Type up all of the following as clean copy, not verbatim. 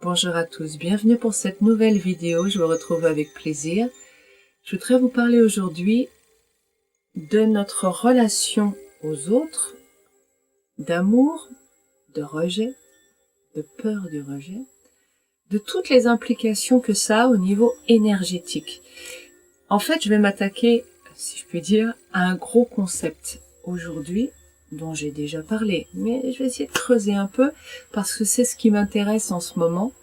Bonjour à tous, bienvenue pour cette nouvelle vidéo, je vous retrouve avec plaisir. Je voudrais vous parler aujourd'hui de notre relation aux autres, d'amour, de rejet, de peur du rejet, de toutes les implications que ça a au niveau énergétique. En fait, je vais m'attaquer, si je puis dire, à un gros concept aujourd'hui, dont j'ai déjà parlé, mais je vais essayer de creuser un peu, parce que c'est ce qui m'intéresse en ce moment.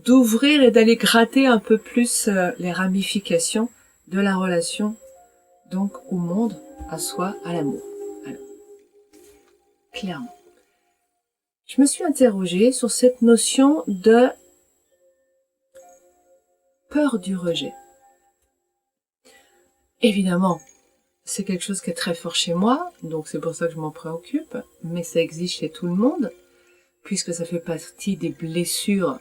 D'ouvrir et d'aller gratter un peu plus les ramifications de la relation donc au monde, à soi, à l'amour. Alors, clairement, je me suis interrogée sur cette notion de peur du rejet. Évidemment, c'est quelque chose qui est très fort chez moi, donc c'est pour ça que je m'en préoccupe, mais ça existe chez tout le monde, puisque ça fait partie des blessures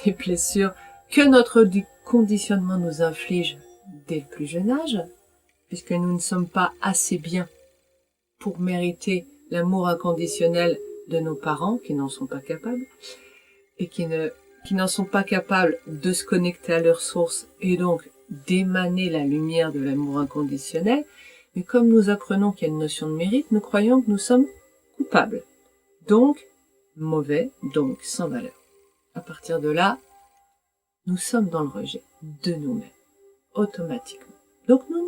des blessures que notre conditionnement nous inflige dès le plus jeune âge, puisque nous ne sommes pas assez bien pour mériter l'amour inconditionnel de nos parents, qui n'en sont pas capables, et qui n'en sont pas capables de se connecter à leur source, et donc d'émaner la lumière de l'amour inconditionnel. Mais comme nous apprenons qu'il y a une notion de mérite, nous croyons que nous sommes coupables, donc mauvais, donc sans valeur. À partir de là, nous sommes dans le rejet de nous-mêmes, automatiquement. Donc nous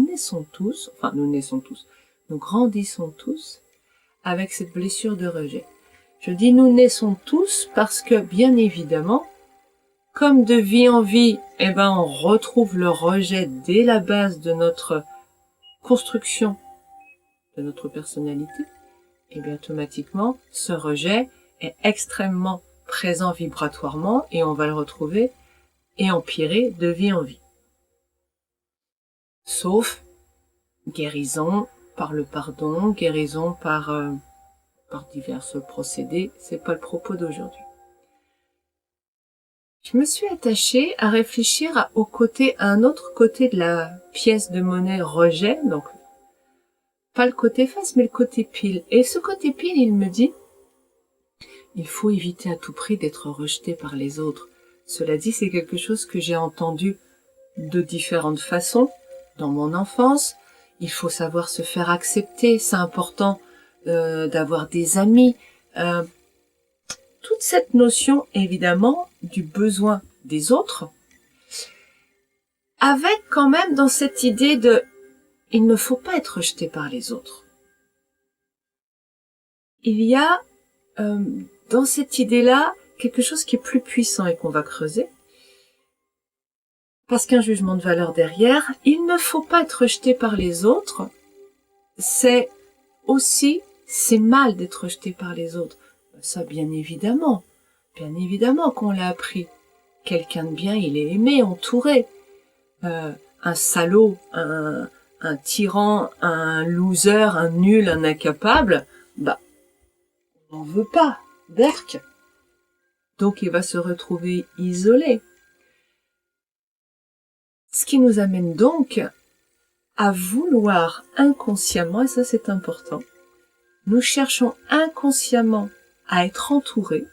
naissons tous, nous grandissons tous avec cette blessure de rejet. Je dis nous naissons tous parce que, bien évidemment, comme de vie en vie, on retrouve le rejet dès la base de notre construction, de notre personnalité, et bien automatiquement, ce rejet est extrêmement présent vibratoirement et on va le retrouver et empirer de vie en vie. Sauf guérison par le pardon, guérison par divers procédés, c'est pas le propos d'aujourd'hui. Je me suis attachée à réfléchir à un autre côté de la pièce de monnaie rejet, donc pas le côté face mais le côté pile. Et ce côté pile, il me dit, il faut éviter à tout prix d'être rejeté par les autres. Cela dit, c'est quelque chose que j'ai entendu de différentes façons dans mon enfance. Il faut savoir se faire accepter, c'est important d'avoir des amis. Toute cette notion, évidemment, du besoin des autres, avec quand même dans cette idée de il ne faut pas être rejeté par les autres. Il y a dans cette idée-là quelque chose qui est plus puissant et qu'on va creuser. Parce qu'un jugement de valeur derrière, il ne faut pas être rejeté par les autres. C'est mal d'être rejeté par les autres. Ça, bien évidemment qu'on l'a appris. Quelqu'un de bien, il est aimé, entouré. Un salaud, un tyran, un loser, un nul, un incapable, on n'en veut pas, berk. Donc il va se retrouver isolé. Ce qui nous amène donc à vouloir inconsciemment, et ça c'est important, nous cherchons inconsciemment à être entourés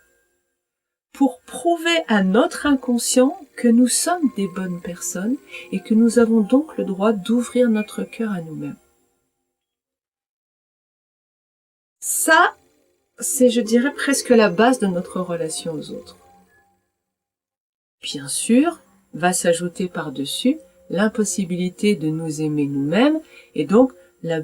pour prouver à notre inconscient que nous sommes des bonnes personnes et que nous avons donc le droit d'ouvrir notre cœur à nous-mêmes. Ça, c'est, je dirais, presque la base de notre relation aux autres. Bien sûr, va s'ajouter par-dessus l'impossibilité de nous aimer nous-mêmes et donc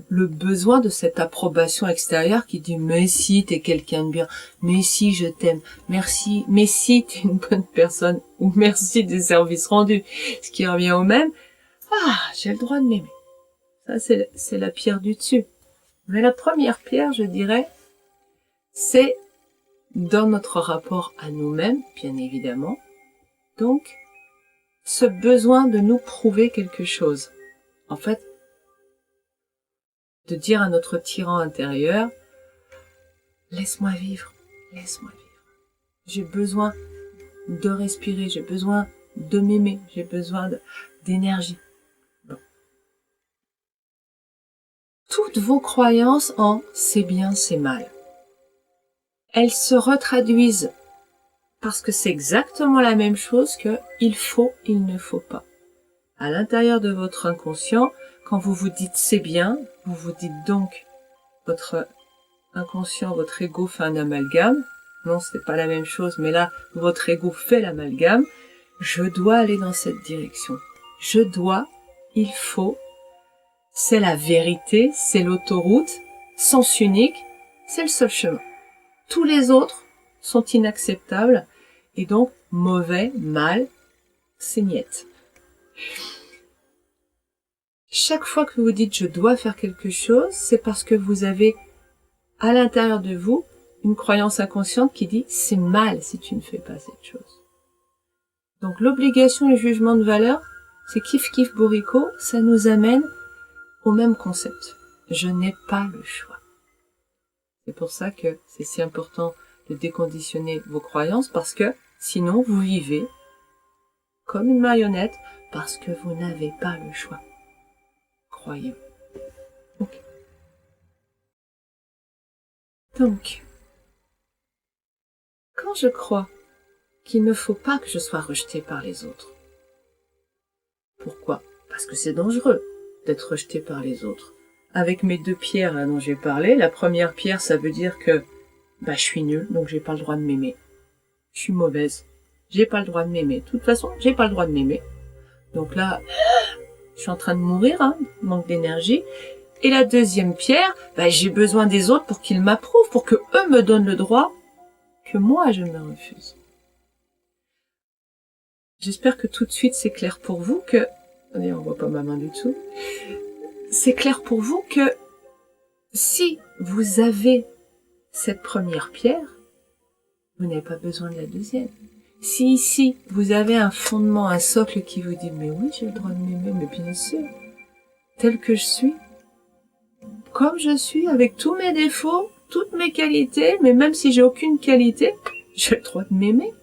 le besoin de cette approbation extérieure qui dit « mais si t'es quelqu'un de bien, mais si je t'aime, merci, mais si t'es une bonne personne ou merci des services rendus », ce qui revient au même « ah, j'ai le droit de m'aimer ». Ça, c'est la pierre du dessus. Mais la première pierre, je dirais, c'est dans notre rapport à nous-mêmes, bien évidemment. Donc, ce besoin de nous prouver quelque chose. En fait, de dire à notre tyran intérieur, laisse-moi vivre, laisse-moi vivre. J'ai besoin de respirer, j'ai besoin de m'aimer, j'ai besoin d'énergie. Bon. Toutes vos croyances en c'est bien, c'est mal. elles se retraduisent parce que c'est exactement la même chose que il faut, il ne faut pas. À l'intérieur de votre inconscient, quand vous vous dites c'est bien, vous vous dites donc votre inconscient, votre ego fait un amalgame. Non, c'est pas la même chose, mais là, votre ego fait l'amalgame. Je dois aller dans cette direction. Je dois, il faut, c'est la vérité, c'est l'autoroute, sens unique, c'est le seul chemin. Tous les autres sont inacceptables et donc mauvais, mal, c'est niette. Chaque fois que vous dites je dois faire quelque chose, c'est parce que vous avez à l'intérieur de vous une croyance inconsciente qui dit c'est mal si tu ne fais pas cette chose. Donc l'obligation et le jugement de valeur, c'est kiff kiff bourricot, ça nous amène au même concept. Je n'ai pas le choix. C'est pour ça que c'est si important de déconditionner vos croyances parce que sinon vous vivez comme une marionnette parce que vous n'avez pas le choix. Croyez-moi. Okay. Donc, quand je crois qu'il ne faut pas que je sois rejetée par les autres, pourquoi? Parce que c'est dangereux d'être rejeté par les autres. Avec mes 2 pierres là, dont j'ai parlé, la première pierre, ça veut dire que je suis nulle, donc j'ai pas le droit de m'aimer. Je suis mauvaise. J'ai pas le droit de m'aimer. De toute façon, j'ai pas le droit de m'aimer. Donc là, je suis en train de mourir, manque d'énergie. Et la deuxième pierre, j'ai besoin des autres pour qu'ils m'approuvent, pour que eux me donnent le droit que moi je me refuse. J'espère que tout de suite c'est clair pour vous que... Attendez, on voit pas ma main du tout. C'est clair pour vous que si vous avez cette première pierre, vous n'avez pas besoin de la deuxième. Si ici, vous avez un fondement, un socle qui vous dit « Mais oui, j'ai le droit de m'aimer, mais bien sûr, tel que je suis, comme je suis, avec tous mes défauts, toutes mes qualités, mais même si j'ai aucune qualité, j'ai le droit de m'aimer.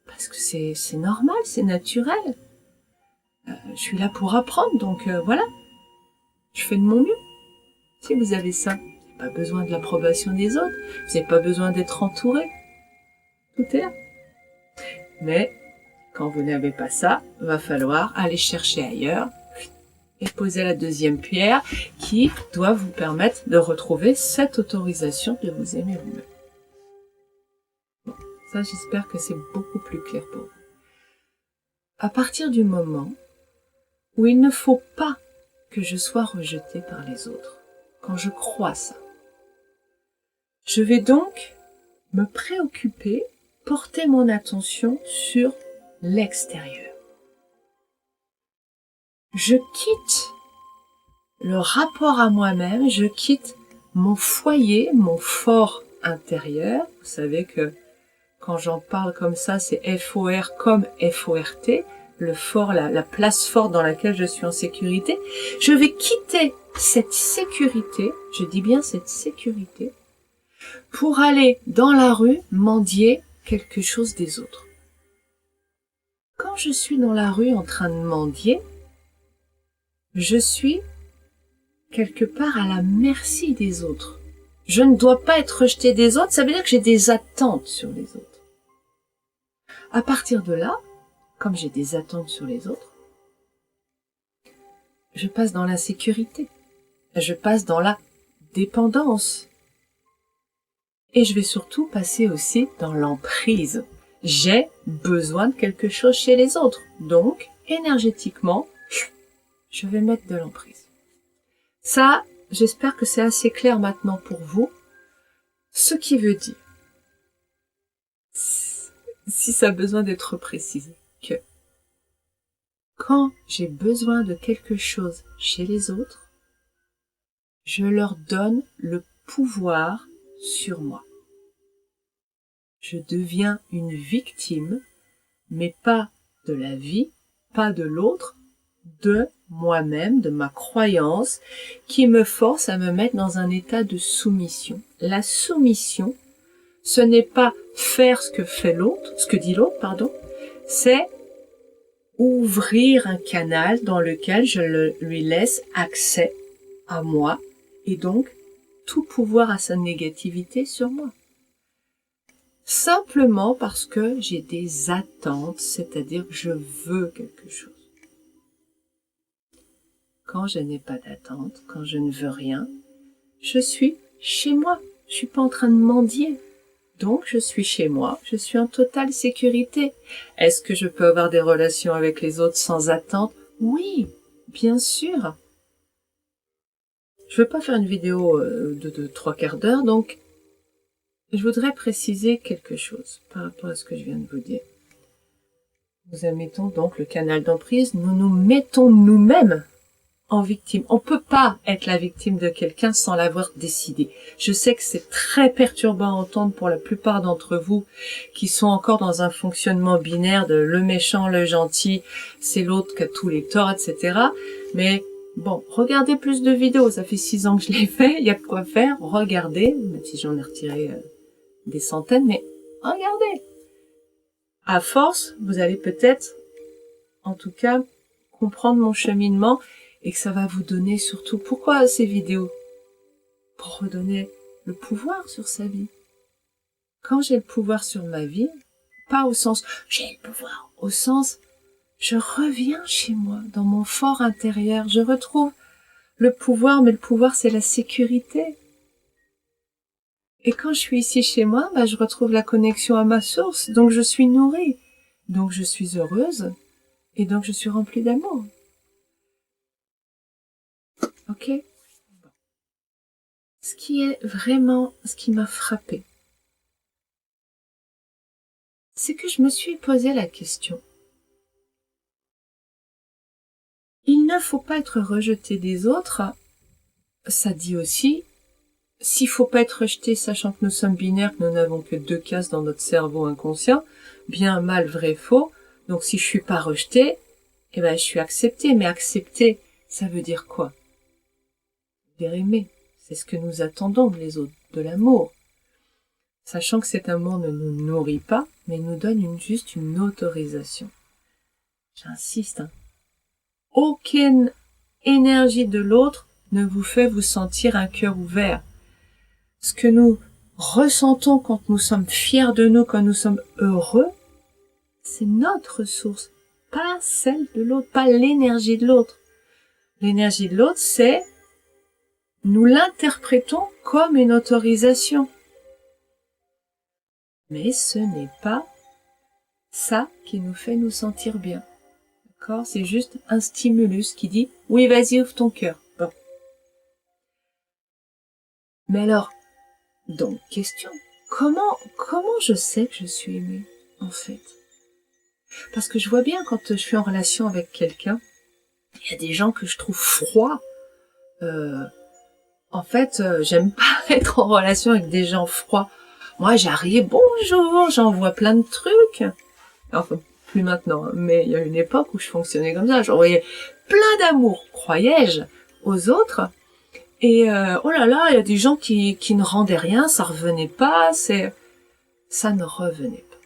Parce que c'est normal, c'est naturel. Je suis là pour apprendre, donc voilà. Je fais de mon mieux. Si vous avez ça, vous n'avez pas besoin de l'approbation des autres, vous n'avez pas besoin d'être entouré. Tout est là. Mais quand vous n'avez pas ça, il va falloir aller chercher ailleurs et poser la deuxième pierre qui doit vous permettre de retrouver cette autorisation de vous aimer vous-même. Bon, ça j'espère que c'est beaucoup plus clair pour vous. À partir du moment où il ne faut pas que je sois rejetée par les autres, quand je crois ça, je vais donc me préoccuper, porter mon attention sur l'extérieur. Je quitte le rapport à moi-même, je quitte mon foyer, mon fort intérieur. Vous savez que quand j'en parle comme ça, c'est F-O-R comme F-O-R-T, le fort, la place forte dans laquelle je suis en sécurité. Je vais quitter cette sécurité, je dis bien cette sécurité, pour aller dans la rue mendier quelque chose des autres. Quand je suis dans la rue en train de mendier, je suis quelque part à la merci des autres. Je ne dois pas être rejeté des autres, ça veut dire que j'ai des attentes sur les autres. À partir de là, comme j'ai des attentes sur les autres, je passe dans l'insécurité, je passe dans la dépendance. Et je vais surtout passer aussi dans l'emprise. J'ai besoin de quelque chose chez les autres. Donc, énergétiquement, je vais mettre de l'emprise. Ça, j'espère que c'est assez clair maintenant pour vous. Ce qui veut dire, si ça a besoin d'être précisé, que quand j'ai besoin de quelque chose chez les autres, je leur donne le pouvoir sur moi. Je deviens une victime, mais pas de la vie, pas de l'autre, de moi-même, de ma croyance, qui me force à me mettre dans un état de soumission. La soumission, ce n'est pas faire ce que dit l'autre, pardon, c'est ouvrir un canal dans lequel je lui laisse accès à moi et donc tout pouvoir à sa négativité sur moi. simplement parce que j'ai des attentes, c'est-à-dire que je veux quelque chose. Quand je n'ai pas d'attente, quand je ne veux rien, je suis chez moi. Je suis pas en train de mendier. Donc, je suis chez moi. Je suis en totale sécurité. Est-ce que je peux avoir des relations avec les autres sans attente? Oui, bien sûr. Je veux pas faire une vidéo de 3/4 d'heure, donc je voudrais préciser quelque chose par rapport à ce que je viens de vous dire. Nous admettons donc le canal d'emprise, nous nous mettons nous-mêmes en victime. On peut pas être la victime de quelqu'un sans l'avoir décidé. Je sais que c'est très perturbant à entendre pour la plupart d'entre vous qui sont encore dans un fonctionnement binaire de le méchant, le gentil, c'est l'autre qui a tous les torts, etc. Mais bon, regardez plus de vidéos. Ça fait 6 ans que je l'ai fait. Il y a de quoi faire. Regardez, même si j'en ai retiré des centaines, mais regardez. À force, vous allez peut-être, en tout cas, comprendre mon cheminement et que ça va vous donner surtout, pourquoi ces vidéos? Pour redonner le pouvoir sur sa vie. Quand j'ai le pouvoir sur ma vie, pas au sens j'ai le pouvoir, au sens je reviens chez moi, dans mon fort intérieur, je retrouve le pouvoir, mais le pouvoir c'est la sécurité. Et quand je suis ici chez moi, je retrouve la connexion à ma source, donc je suis nourrie, donc je suis heureuse, et donc je suis remplie d'amour. Ok? Ce qui est vraiment, ce qui m'a frappée, c'est que je me suis posé la question. Il ne faut pas être rejeté des autres, ça dit aussi, s'il faut pas être rejeté, sachant que nous sommes binaires, que nous n'avons que 2 cases dans notre cerveau inconscient, bien, mal, vrai, faux, donc si je suis pas rejeté, je suis accepté, mais accepter, ça veut dire quoi? Dire aimer, c'est ce que nous attendons les autres, de l'amour. Sachant que cet amour ne nous nourrit pas, mais nous donne juste une autorisation. J'insiste, Aucune énergie de l'autre ne vous fait vous sentir un cœur ouvert. Ce que nous ressentons quand nous sommes fiers de nous, quand nous sommes heureux, c'est notre source, pas celle de l'autre, pas l'énergie de l'autre. L'énergie de l'autre, c'est, nous l'interprétons comme une autorisation. Mais ce n'est pas ça qui nous fait nous sentir bien. D'accord? C'est juste un stimulus qui dit, oui, vas-y, ouvre ton cœur. Bon. Mais alors, donc, question, comment je sais que je suis aimée, en fait? Parce que je vois bien quand je suis en relation avec quelqu'un, il y a des gens que je trouve froids. En fait, j'aime pas être en relation avec des gens froids. Moi, j'arrive, bonjour, j'envoie plein de trucs. Enfin, plus maintenant, mais il y a une époque où je fonctionnais comme ça. J'envoyais plein d'amour, croyais-je, aux autres. Et oh là là, il y a des gens qui ne rendaient rien, ça revenait pas, ça ne revenait pas.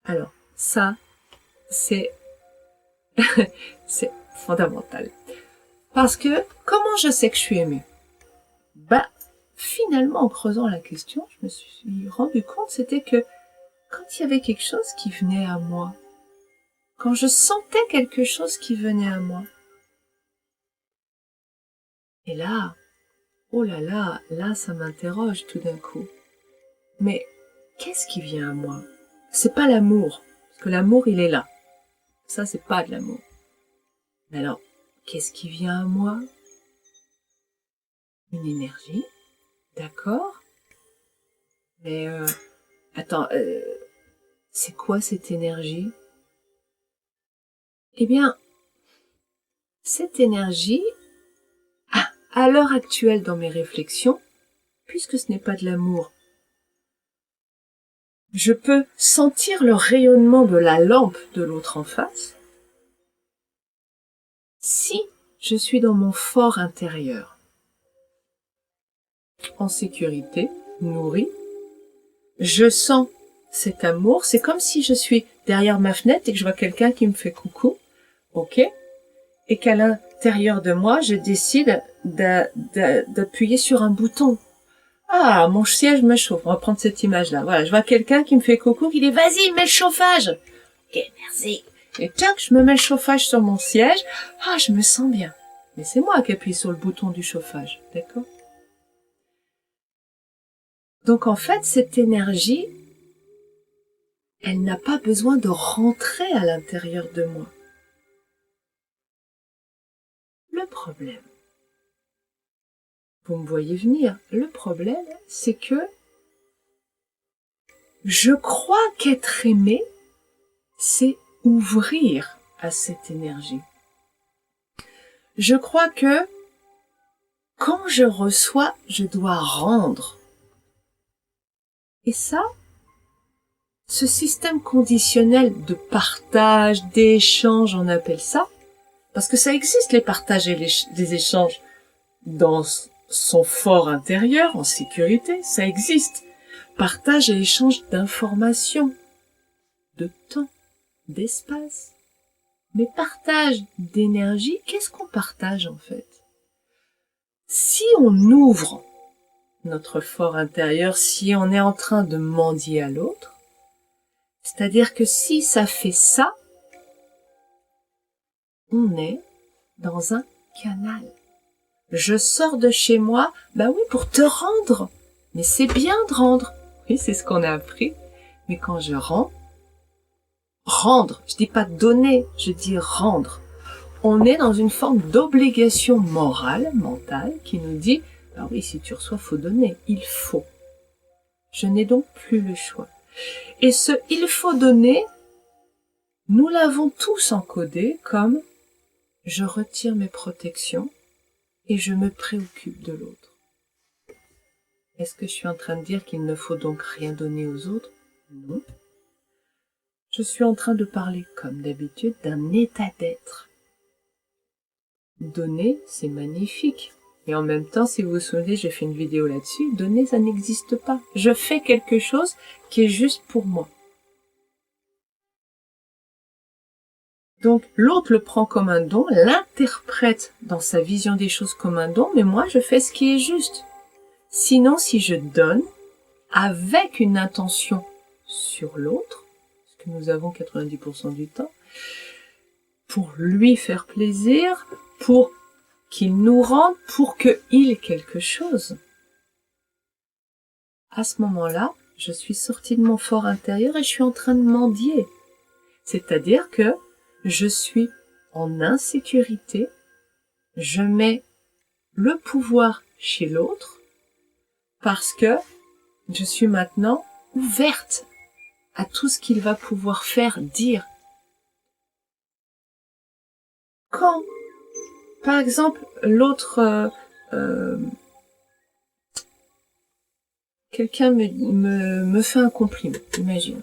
Alors, ça, c'est c'est fondamental. Parce que, comment je sais que je suis aimée? Finalement, en creusant la question, je me suis rendu compte, c'était que quand il y avait quelque chose qui venait à moi, quand je sentais quelque chose qui venait à moi, et là, oh là là, là ça m'interroge tout d'un coup. Mais qu'est-ce qui vient à moi? C'est pas l'amour, parce que l'amour il est là. Ça c'est pas de l'amour. Mais alors, qu'est-ce qui vient à moi? Une énergie, d'accord? Mais attends, c'est quoi cette énergie? Eh bien, cette énergie, à l'heure actuelle dans mes réflexions, puisque ce n'est pas de l'amour, je peux sentir le rayonnement de la lampe de l'autre en face si je suis dans mon fort intérieur, en sécurité, nourri, je sens cet amour, c'est comme si je suis derrière ma fenêtre et que je vois quelqu'un qui me fait coucou, ok, et qu'à l'intérieur de moi, je décide d'appuyer sur un bouton. Ah, mon siège me chauffe. On va prendre cette image-là. Voilà, je vois quelqu'un qui me fait coucou, qui dit, vas-y, mets le chauffage. Ok, merci. Et tac, je me mets le chauffage sur mon siège. Ah, je me sens bien. Mais c'est moi qui appuie sur le bouton du chauffage, d'accord? Donc en fait, cette énergie, elle n'a pas besoin de rentrer à l'intérieur de moi. Le problème, vous me voyez venir, le problème, c'est que je crois qu'être aimé, c'est ouvrir à cette énergie. Je crois que quand je reçois, je dois rendre. Et ça, ce système conditionnel de partage, d'échange, on appelle ça, parce que ça existe les partages et les échanges dans son fort intérieur, en sécurité, ça existe. Partage et échange d'informations, de temps, d'espace. Mais partage d'énergie, qu'est-ce qu'on partage en fait? Si on ouvre notre fort intérieur, si on est en train de mendier à l'autre, c'est-à-dire que si ça fait ça, on est dans un canal. Je sors de chez moi, bah oui, pour te rendre. Mais c'est bien de rendre. Oui, c'est ce qu'on a appris. Mais quand je rends, rendre, je dis pas donner, je dis rendre. On est dans une forme d'obligation morale, mentale, qui nous dit, ah oui, si tu reçois, faut donner. Il faut. Je n'ai donc plus le choix. Et ce il faut donner, nous l'avons tous encodé comme je retire mes protections et je me préoccupe de l'autre. Est-ce que je suis en train de dire qu'il ne faut donc rien donner aux autres? Non. Je suis en train de parler, comme d'habitude, d'un état d'être. Donner, c'est magnifique. Et en même temps, si vous vous souvenez, j'ai fait une vidéo là-dessus, donner, ça n'existe pas. Je fais quelque chose qui est juste pour moi. Donc, l'autre le prend comme un don, l'interprète dans sa vision des choses comme un don, mais moi, je fais ce qui est juste. Sinon, si je donne avec une intention sur l'autre, ce que nous avons 90% du temps, pour lui faire plaisir, pour qu'il nous rende, pour qu'il ait quelque chose. À ce moment-là, je suis sortie de mon fort intérieur et je suis en train de mendier. C'est-à-dire que je suis en insécurité, je mets le pouvoir chez l'autre parce que je suis maintenant ouverte à tout ce qu'il va pouvoir faire, dire. Quand, par exemple, l'autre, quelqu'un me fait un compliment, imagine.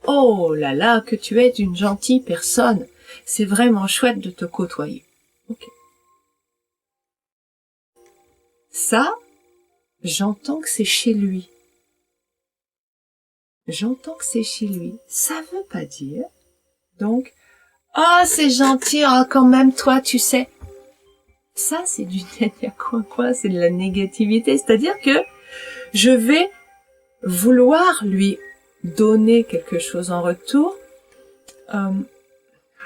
Oh là là, que tu es une gentille personne. C'est vraiment chouette de te côtoyer. Ok. Ça, j'entends que c'est chez lui. J'entends que c'est chez lui. Ça veut pas dire, donc, oh, c'est gentil, oh, quand même, toi, tu sais. Ça, c'est du coin, c'est de la négativité. C'est-à-dire que je vais vouloir lui donner quelque chose en retour.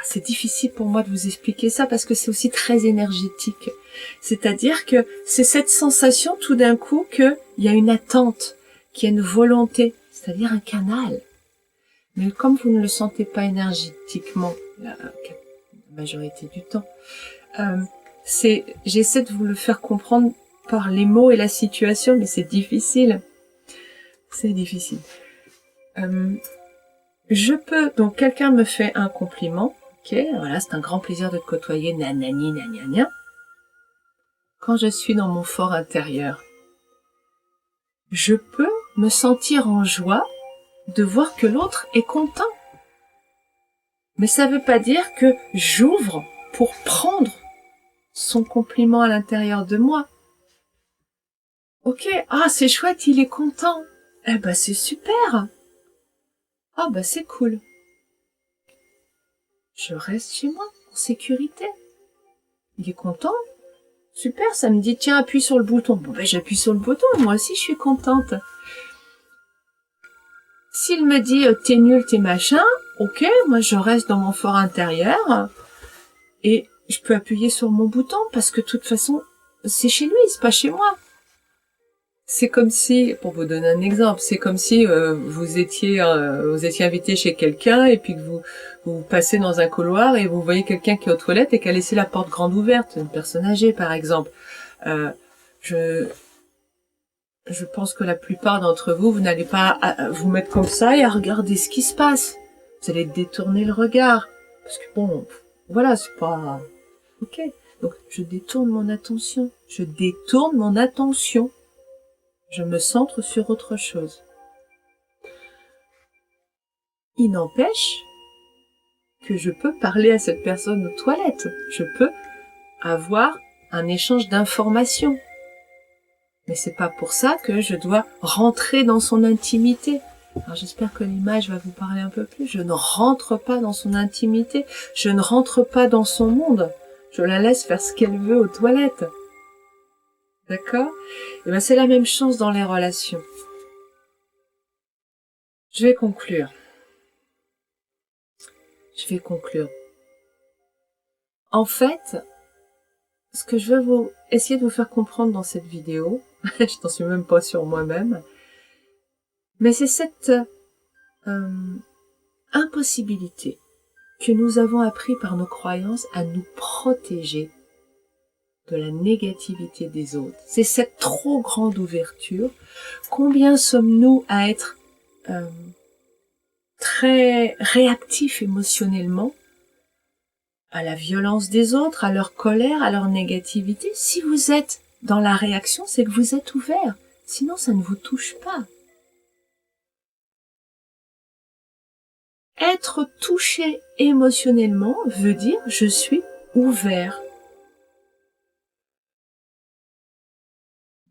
C'est difficile pour moi de vous expliquer ça parce que c'est aussi très énergétique. C'est-à-dire que c'est cette sensation tout d'un coup qu'il y a une attente, qu'il y a une volonté, c'est-à-dire un canal. Mais comme vous ne le sentez pas énergétiquement la majorité du temps, j'essaie de vous le faire comprendre par les mots et la situation, mais c'est difficile. C'est difficile. Donc quelqu'un me fait un compliment, ok, voilà, c'est un grand plaisir de te côtoyer, nanani, nanana. Quand je suis dans mon fort intérieur, je peux me sentir en joie de voir que l'autre est content. Mais ça veut pas dire que j'ouvre pour prendre son compliment à l'intérieur de moi. Ok, ah c'est chouette, il est content. Eh ben c'est super. Ah ben c'est cool. Je reste chez moi, en sécurité. Il est content, Super, ça me dit, tiens, appuie sur le bouton. Bon, ben, j'appuie sur le bouton, moi aussi, je suis contente. S'il me dit, t'es nul, t'es machin, ok, moi, je reste dans mon fort intérieur et je peux appuyer sur mon bouton parce que de toute façon, c'est chez lui, c'est pas chez moi. C'est comme si, pour vous donner un exemple, c'est comme si vous étiez invité chez quelqu'un et puis que vous passez dans un couloir et vous voyez quelqu'un qui est aux toilettes et qui a laissé la porte grande ouverte, une personne âgée par exemple. Je pense que la plupart d'entre vous, vous n'allez pas vous mettre comme ça et à regarder ce qui se passe. Vous allez détourner le regard parce que bon, voilà, c'est pas ok. Donc je détourne mon attention, Je me centre sur autre chose. Il n'empêche que je peux parler à cette personne aux toilettes. Je peux avoir un échange d'informations. Mais c'est pas pour ça que je dois rentrer dans son intimité. Alors j'espère que l'image va vous parler un peu plus. Je ne rentre pas dans son intimité. Je ne rentre pas dans son monde. Je la laisse faire ce qu'elle veut aux toilettes. D'accord? Et ben c'est la même chose dans les relations. Je vais conclure. En fait, ce que je veux essayer de vous faire comprendre dans cette vidéo, je n'en suis même pas sûre moi-même, mais c'est cette impossibilité que nous avons appris par nos croyances à nous protéger de la négativité des autres. C'est cette trop grande ouverture. Combien sommes-nous à être très réactifs émotionnellement à la violence des autres, à leur colère, à leur négativité? Si vous êtes dans la réaction, c'est que vous êtes ouvert. Sinon, ça ne vous touche pas. Être touché émotionnellement veut dire je suis ouvert.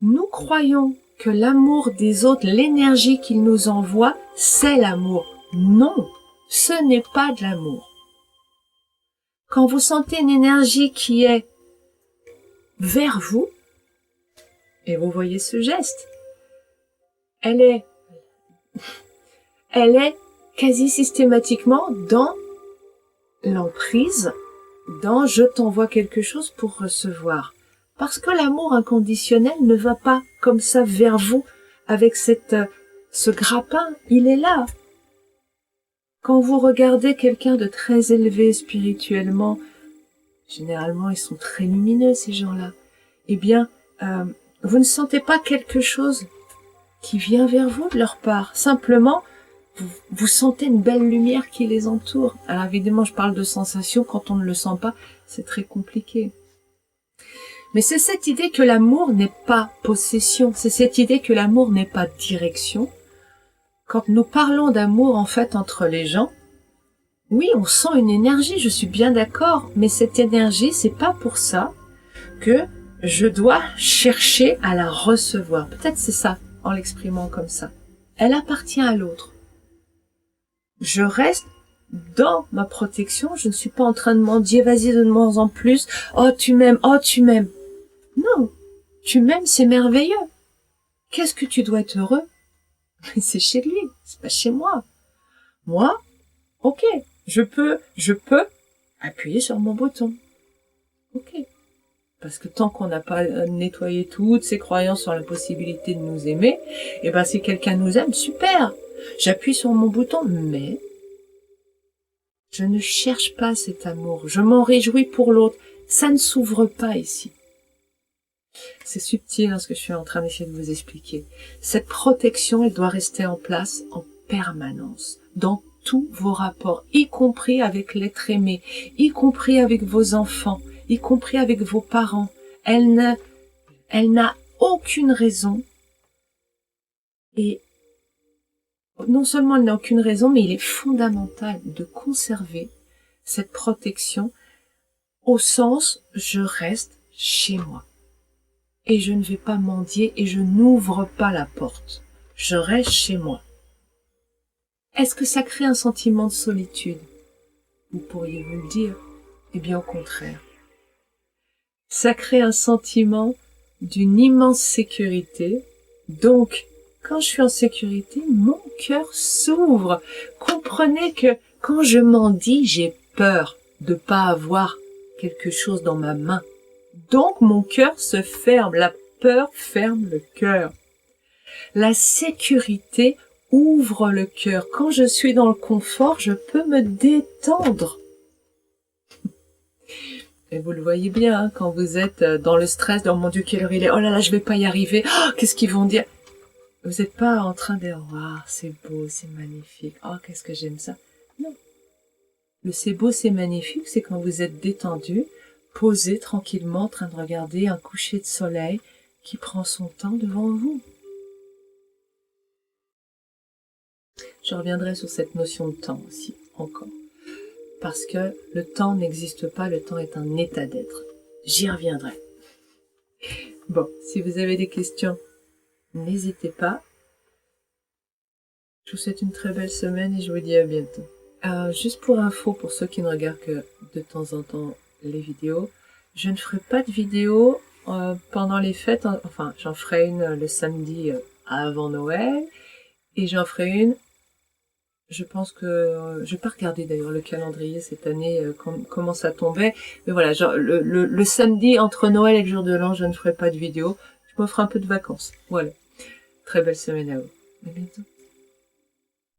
Nous croyons que l'amour des autres, l'énergie qu'ils nous envoient, c'est l'amour. Non, ce n'est pas de l'amour. Quand vous sentez une énergie qui est vers vous, et vous voyez ce geste, elle est quasi systématiquement dans l'emprise, dans je t'envoie quelque chose pour recevoir. Parce que l'amour inconditionnel ne va pas comme ça vers vous avec ce grappin, il est là. Quand vous regardez quelqu'un de très élevé spirituellement, généralement ils sont très lumineux ces gens-là, eh bien, vous ne sentez pas quelque chose qui vient vers vous de leur part. Simplement, vous sentez une belle lumière qui les entoure. Alors évidemment, je parle de sensation, quand on ne le sent pas, c'est très compliqué. Mais c'est cette idée que l'amour n'est pas possession, c'est cette idée que l'amour n'est pas direction. Quand nous parlons d'amour en fait entre les gens, oui, on sent une énergie, je suis bien d'accord, mais cette énergie, c'est pas pour ça que je dois chercher à la recevoir. Peut-être c'est ça, en l'exprimant comme ça. Elle appartient à l'autre. Je reste dans ma protection, je ne suis pas en train de mendier, vas-y, donne-moi en plus, oh tu m'aimes. Non, tu m'aimes, c'est merveilleux. Qu'est-ce que tu dois être heureux? Mais c'est chez lui, c'est pas chez moi. Moi, ok, je peux appuyer sur mon bouton. Ok. Parce que tant qu'on n'a pas nettoyé toutes ces croyances sur la possibilité de nous aimer, eh ben si quelqu'un nous aime, super. J'appuie sur mon bouton, mais je ne cherche pas cet amour. Je m'en réjouis pour l'autre. Ça ne s'ouvre pas ici. C'est subtil ce que je suis en train d'essayer de vous expliquer. Cette protection, elle doit rester en place en permanence, dans tous vos rapports, y compris avec l'être aimé, y compris avec vos enfants, y compris avec vos parents. Elle n'a aucune raison, et non seulement elle n'a aucune raison, mais il est fondamental de conserver cette protection au sens je reste chez moi. Et je ne vais pas mendier et je n'ouvre pas la porte. Je reste chez moi. Est-ce que ça crée un sentiment de solitude? Vous pourriez vous le dire. Eh bien au contraire. Ça crée un sentiment d'une immense sécurité. Donc, quand je suis en sécurité, mon cœur s'ouvre. Comprenez que quand je m'en dis, j'ai peur de pas avoir quelque chose dans ma main. Donc, mon cœur se ferme. La peur ferme le cœur. La sécurité ouvre le cœur. Quand je suis dans le confort, je peux me détendre. Et vous le voyez bien, hein, quand vous êtes dans le stress, dans mon Dieu, quelle heure il est, oh là là, je vais pas y arriver, oh, qu'est-ce qu'ils vont dire? Vous n'êtes pas en train de, waouh, c'est beau, c'est magnifique, oh, qu'est-ce que j'aime ça. Non. Le c'est beau, c'est magnifique, c'est quand vous êtes détendu, posé tranquillement, en train de regarder un coucher de soleil qui prend son temps devant vous. Je reviendrai sur cette notion de temps aussi, encore. Parce que le temps n'existe pas, le temps est un état d'être. J'y reviendrai. Bon, si vous avez des questions, n'hésitez pas. Je vous souhaite une très belle semaine et je vous dis à bientôt. Juste pour info, pour ceux qui ne regardent que de temps en temps les vidéos, je ne ferai pas de vidéo pendant les fêtes. Enfin, j'en ferai une le samedi avant Noël et j'en ferai une. Je pense que je vais pas regarder d'ailleurs le calendrier cette année comment ça tombait, mais voilà, genre le samedi entre Noël et le jour de l'an, je ne ferai pas de vidéo. Je m'offre un peu de vacances. Voilà. Très belle semaine à vous. À bientôt.